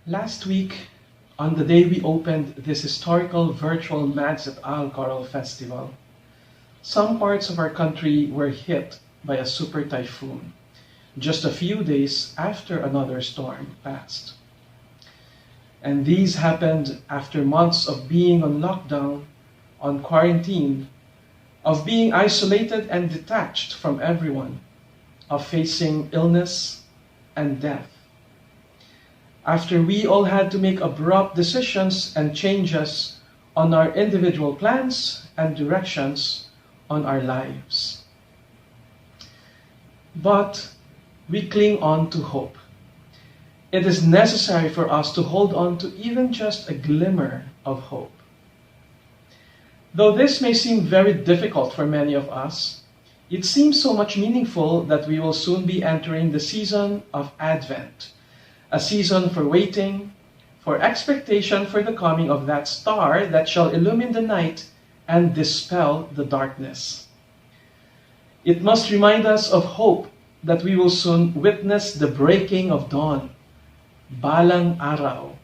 Last week, on the day we opened this historical virtual MADZ Choral Festival, some parts of our country were hit by a super typhoon, just a few days after another storm passed. And these happened after months of being on lockdown, on quarantine, of being isolated and detached from everyone, of facing illness and death. After we all had to make abrupt decisions and changes on our individual plans and directions on our lives. But we cling on to hope. It is necessary for us to hold on to even just a glimmer of hope. Though this may seem very difficult for many of us, it seems so much meaningful that we will soon be entering the season of Advent, a season for waiting, for expectation for the coming of that star that shall illumine the night and dispel the darkness. It must remind us of hope that we will soon witness the breaking of dawn, balang araw,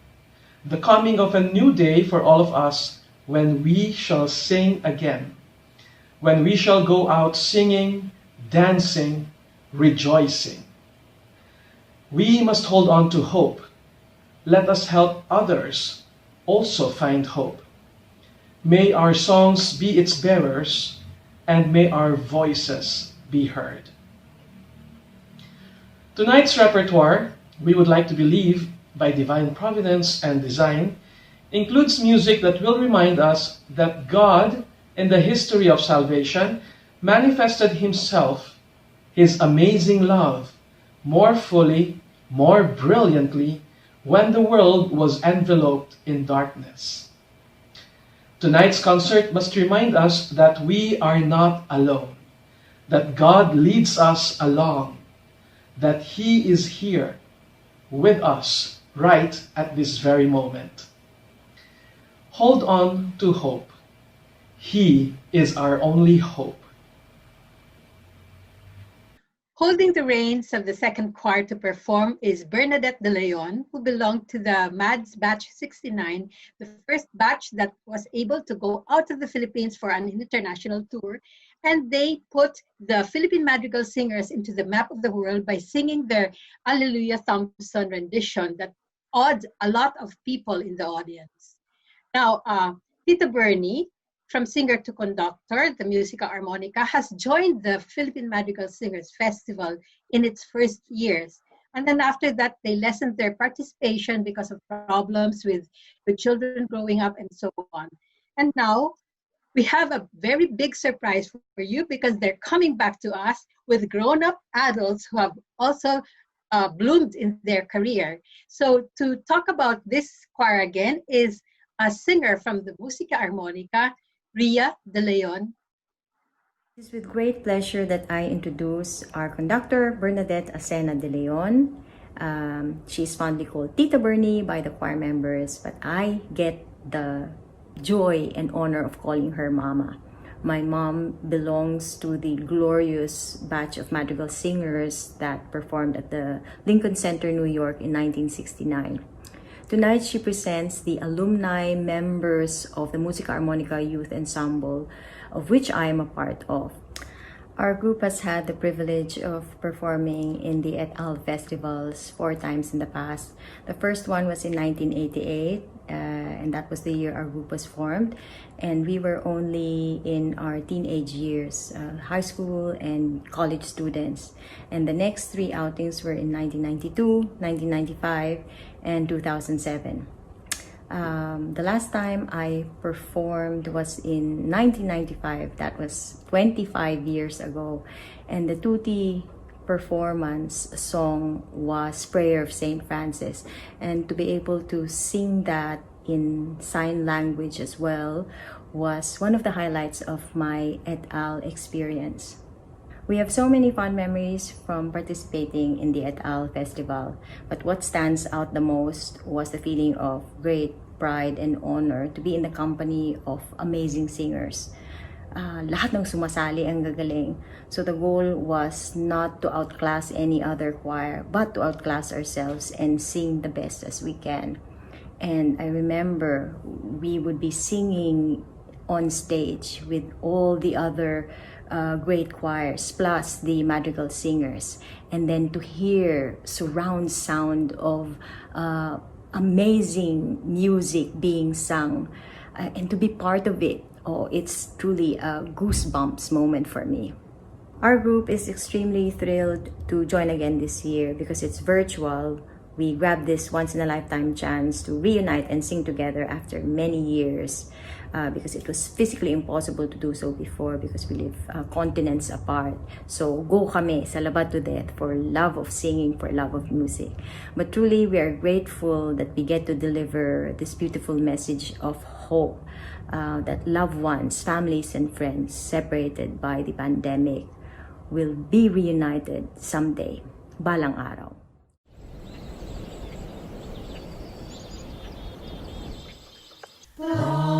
the coming of a new day for all of us when we shall sing again, when we shall go out singing, dancing, rejoicing. We must hold on to hope. Let us help others also find hope. May our songs be its bearers, and may our voices be heard. Tonight's repertoire, we would like to believe, by divine providence and design, includes music that will remind us that God, in the history of salvation, manifested Himself, His amazing love, more fully, more brilliantly, when the world was enveloped in darkness. Tonight's concert must remind us that we are not alone, that God leads us along, that He is here with us right at this very moment. Hold on to hope. He is our only hope. Holding the reins of the second choir to perform is Bernadette De Leon, who belonged to the MADZ Batch 69, the first batch that was able to go out of the Philippines for an international tour. And they put the Philippine Madrigal Singers into the map of the world by singing their Alleluia Thompson rendition that awed a lot of people in the audience. Now, Tita Bernie, from singer to conductor, the Musica Armonica, has joined the Philippine Madrigal Singers Festival in its first years. And then after that, they lessened their participation because of problems with children growing up and so on. And now, we have a very big surprise for you because they're coming back to us with grown-up adults who have also bloomed in their career. So to talk about this choir again is a singer from the Musica Armonica, Ria De Leon. It is with great pleasure that I introduce our conductor, Bernadette Acena De Leon. She's fondly called Tita Bernie by the choir members, but I get the joy and honor of calling her Mama. My mom belongs to the glorious batch of Madrigal singers that performed at the Lincoln Center, New York in 1969. Tonight, she presents the alumni members of the Musica Armonica Youth Ensemble, of which I am a part of. Our group has had the privilege of performing in the et al. Festivals 4 times in the past. The first one was in 1988, and that was the year our group was formed. And we were only in our teenage years, high school and college students. And the next 3 outings were in 1992, 1995, and 2007. The last time I performed was in 1995. That was 25 years ago. And the tutti performance song was Prayer of St. Francis. And to be able to sing that in sign language as well was one of the highlights of my et al. Experience. We have so many fond memories from participating in the et al. Festival, but what stands out the most was the feeling of great pride and honor to be in the company of amazing singers. Lahat ng sumasali ang gagaling. So the goal was not to outclass any other choir, but to outclass ourselves and sing the best as we can. And I remember we would be singing on stage with all the other great choirs, plus the Madrigal singers. And then to hear surround sound of amazing music being sung and to be part of it. Oh, it's truly a goosebumps moment for me. Our group is extremely thrilled to join again this year because it's virtual. We grabbed this once-in-a-lifetime chance to reunite and sing together after many years because it was physically impossible to do so before because we live continents apart. So go kami sa labat to death for love of singing, for love of music. But truly, we are grateful that we get to deliver this beautiful message of hope that loved ones, families, and friends separated by the pandemic will be reunited someday, balang araw. Oh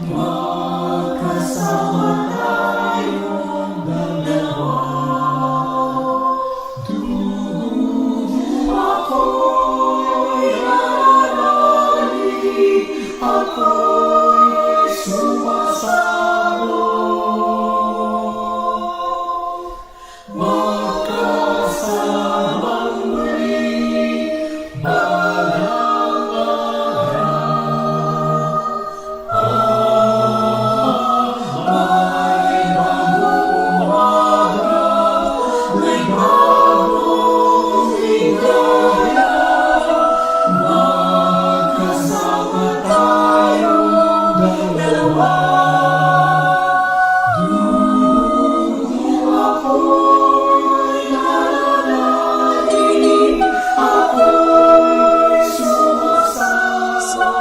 Magkasama tayong dalawa. Ako'y nararali, ako'y sumasalo. Magkasamang muli, balang may bagong umaga, may bagong ligaya. Magkasama tayong dalawa. Ako'y nananalig, ako'y sumasalo.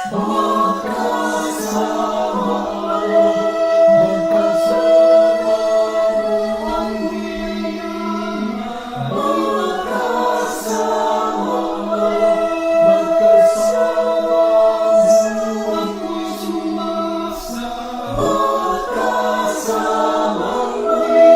Magkasama, magkasama muli. Magkasama, magkasama ako'y sumasalo. Magkasama muli,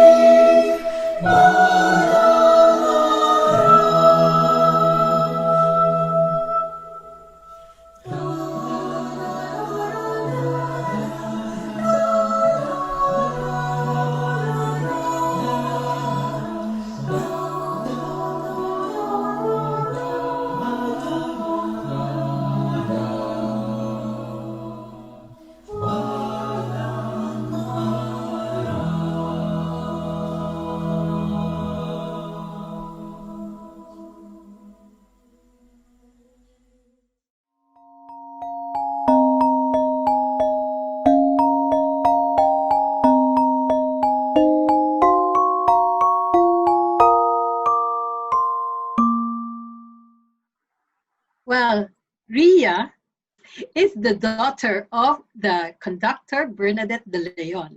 Well, Ria is the daughter of the conductor Bernadette de Leon.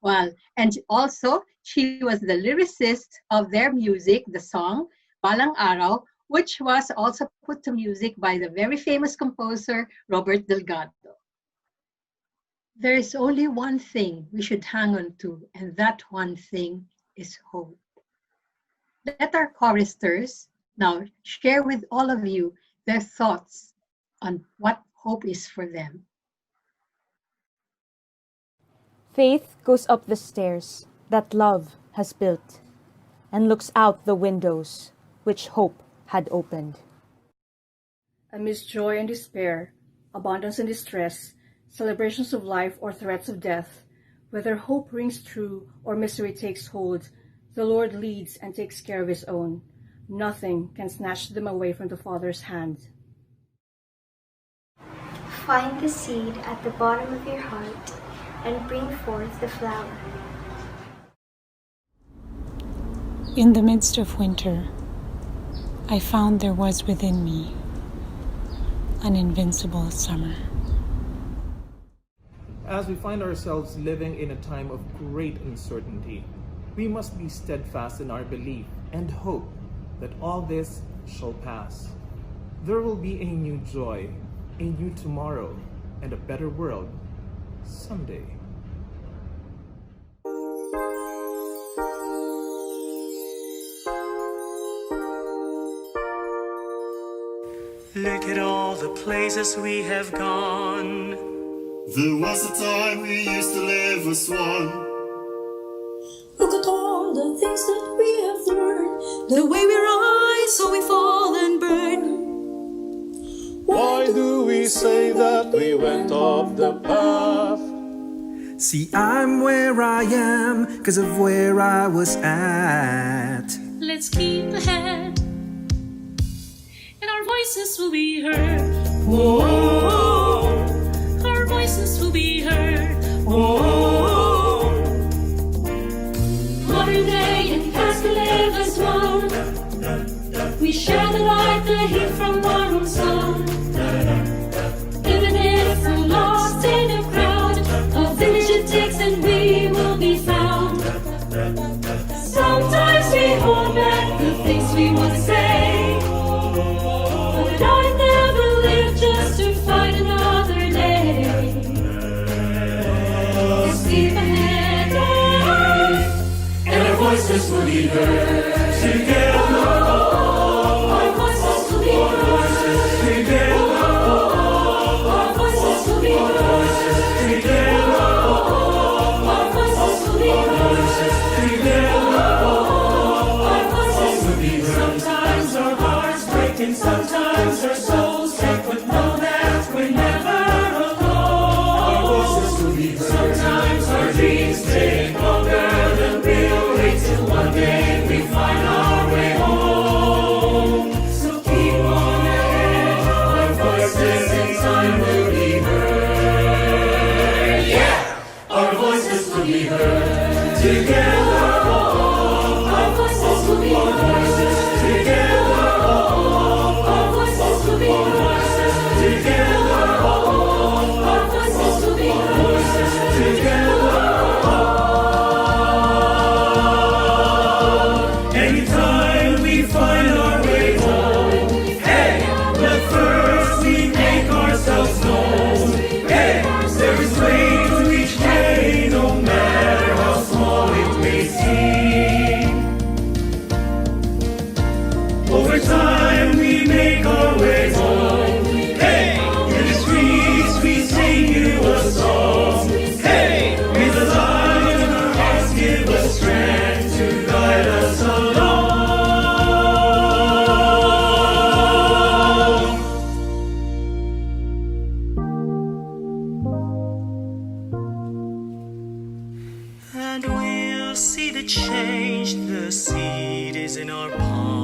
Well, and also she was the lyricist of their music, the song Balang Araw, which was also put to music by the very famous composer Robert Delgado. There is only one thing we should hang on to, and that one thing is hope. Let our choristers now share with all of you their thoughts on what hope is for them. Faith goes up the stairs that love has built and looks out the windows which hope had opened. Amidst joy and despair, abundance and distress, celebrations of life or threats of death, whether hope rings true or misery takes hold, the Lord leads and takes care of his own. Nothing can snatch them away from the Father's hand. Find the seed at the bottom of your heart and bring forth the flower. In the midst of winter, I found there was within me an invincible summer. As we find ourselves living in a time of great uncertainty, we must be steadfast in our belief and hope that all this shall pass. There will be a new joy, a new tomorrow, and a better world someday. Look at all the places we have gone. There was a time we used to live as one. Look at all the things that we have learned. The way we rise, so we fall and burn. Why do we say that we went off the path? See, I'm where I am because of where I was at. Let's keep ahead, and our voices will be heard. Whoa, Our voices will be heard. whoa. Modern day and past we live as one. We share the light, the heat from our own sun. Even if we're lost in a crowd, a village it takes and we will be found. Sometimes we hold back the things we want to say, but I've never lived just voices will be heard. Together, our voices will be heard. Together, our voices will be heard. Together, our voices will be heard. Together, our voices will be heard. Sometimes our hearts break and sometimes our souls take, but know that we're never alone. Our voices will be heard. Sometimes our dreams take longer than we'll wait till one day we find our way home. So keep on ahead, our voices in time will be heard. Yeah, our voices will be heard. Together, our voices will be heard. Together, our voices will be heard. Together, our voices will be heard. Together. Anytime we find our way home, hey, but first we make ourselves known. Hey, there is way to each day, no matter how small it may seem. Over time we make our way home. Hey, in the streets we sing you a song. Hey, may the light in our hearts give us strength to guide us along. And we'll see the change, the seed is in our palm.